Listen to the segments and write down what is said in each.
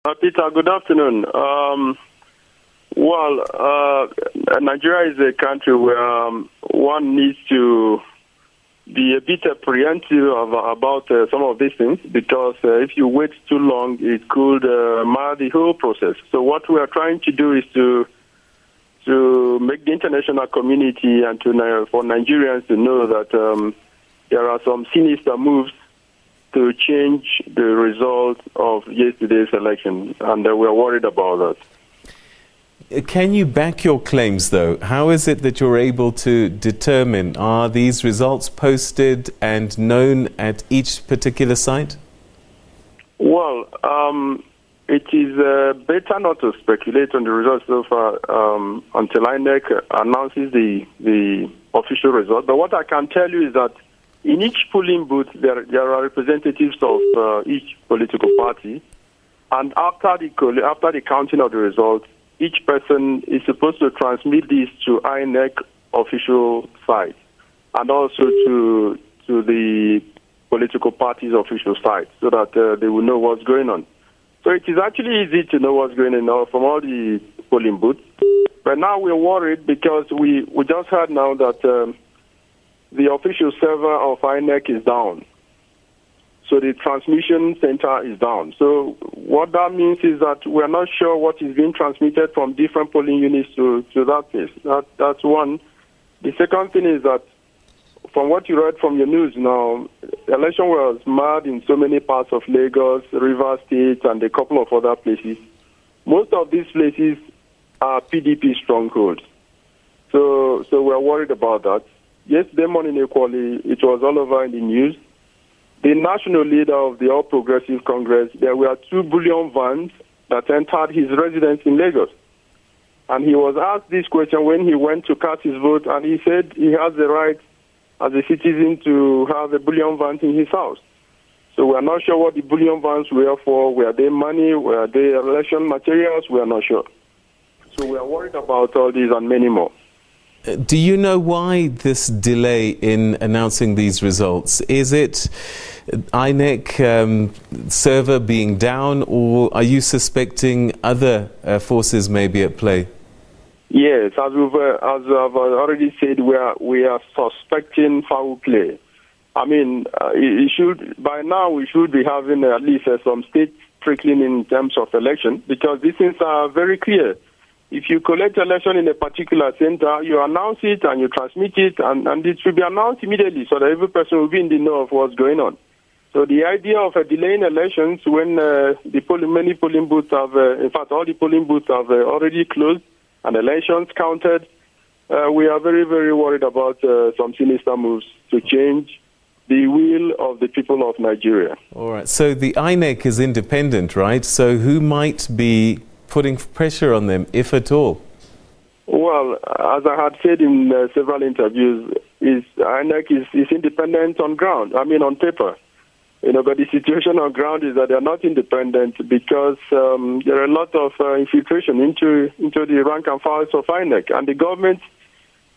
Peter, good afternoon. Nigeria is a country where one needs to be a bit apprehensive about some of these things, because if you wait too long, it could mar the whole process. So what we are trying to do is to make the international community and for Nigerians to know that there are some sinister moves to change the result of yesterday's election, and we're worried about that. Can you back your claims, though? How is it that you're able to determine, are these results posted and known at each particular site? Well, it is better not to speculate on the results so far until INEC announces the official result. But what I can tell you is that in each polling booth, there are representatives of each political party, and after the counting of the results, each person is supposed to transmit this to INEC official site and also to the political party's official site, so that they will know what's going on. So it is actually easy to know what's going on from all the polling booths. But now we're worried because we just heard now that the official server of INEC is down. So the transmission center is down. So what that means is that we're not sure what is being transmitted from different polling units to that place. That's one. The second thing is that from what you read from your news now, the election was marred in so many parts of Lagos, Rivers State, and a couple of other places. Most of these places are PDP strongholds. So we're worried about that. Yesterday morning, equally, it was all over in the news. The national leader of the All Progressive Congress, there were 2 bullion vans that entered his residence in Lagos. And he was asked this question when he went to cast his vote, and he said he has the right as a citizen to have a bullion van in his house. So we are not sure what the bullion vans were for. Were they money? Were they election materials? We are not sure. So we are worried about all these and many more. Do you know why this delay in announcing these results? Is it INEC server being down, or are you suspecting other forces may be at play? Yes, as I've already said, we are suspecting foul play. I mean, by now we should be having at least some state trickling in terms of election, because these things are very clear. If you collect election in a particular center, you announce it and you transmit it, and it should be announced immediately so that every person will be in the know of what's going on. So the idea of delaying elections when many polling booths have, in fact, all the polling booths have already closed and elections counted, we are very, very worried about some sinister moves to change the will of the people of Nigeria. All right. So the INEC is independent, right? So who might be putting pressure on them, if at all? Well, as I had said in several interviews, INEC is independent on ground, on paper. But the situation on ground is that they're not independent because there are a lot of infiltration into the rank and files of INEC, and the government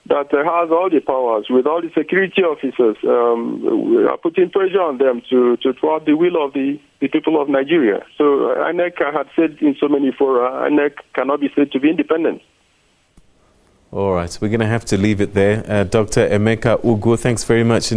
that has all the powers with all the security officers are putting pressure on them to thwart the will of the people of Nigeria. So INEC, I had said in so many fora, INEC cannot be said to be independent. All right, we're going to have to leave it there. Dr. Emeka Ugwu, thanks very much.